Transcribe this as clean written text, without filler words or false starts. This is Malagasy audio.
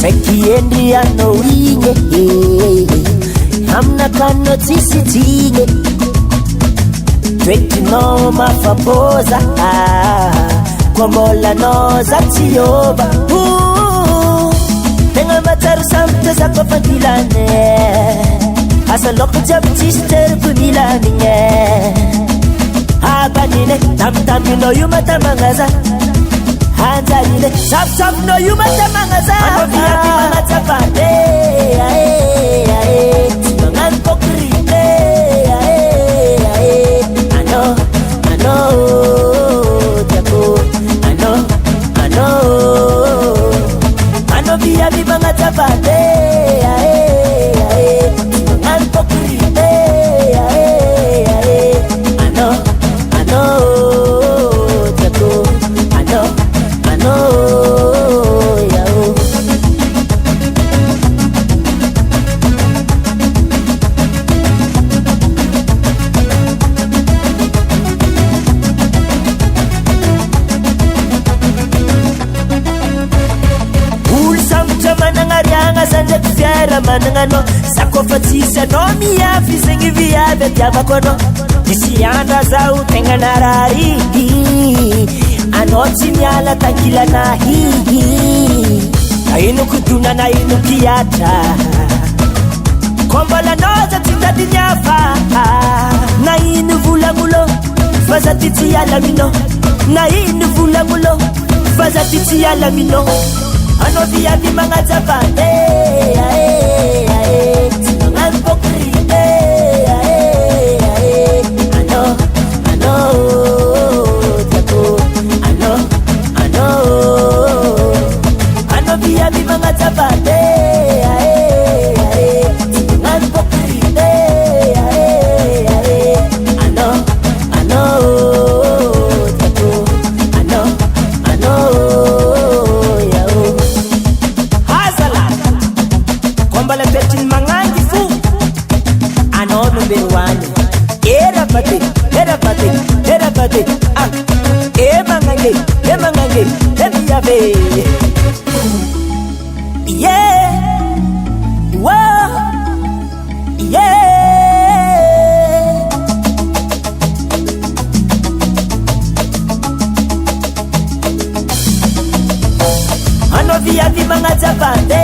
Sakiendrianao igny aminakano tsisy toetrinao mafapoza koa mbolanao za tsy ova tegna matsaro sambatra za koa fandilane asa loko jiaby tsisy teriko milamigny abanine tamitaminao io matamagna za hanjarine safosafonao io matamagna za anoviaby magnatsapande tsy magnano pokrite ano viaby magnatsapande magnano pokrite managno sakofa tsisy anao miafy zegny viavy atiavako anao misy andra zaho tegna narary anao tsy miala tankilanahy na ino kodona na ino kiatra koa mbola anao za tsy tadiny hafa na ino volamolo fa za ty tsy alaminao na ino volamolo fa za ty tsy alaminao anao viavy magnatsapande tsy magnano pokrite ano viavy magnatsapande tsy magnano pokrite ano viavy magnatsapande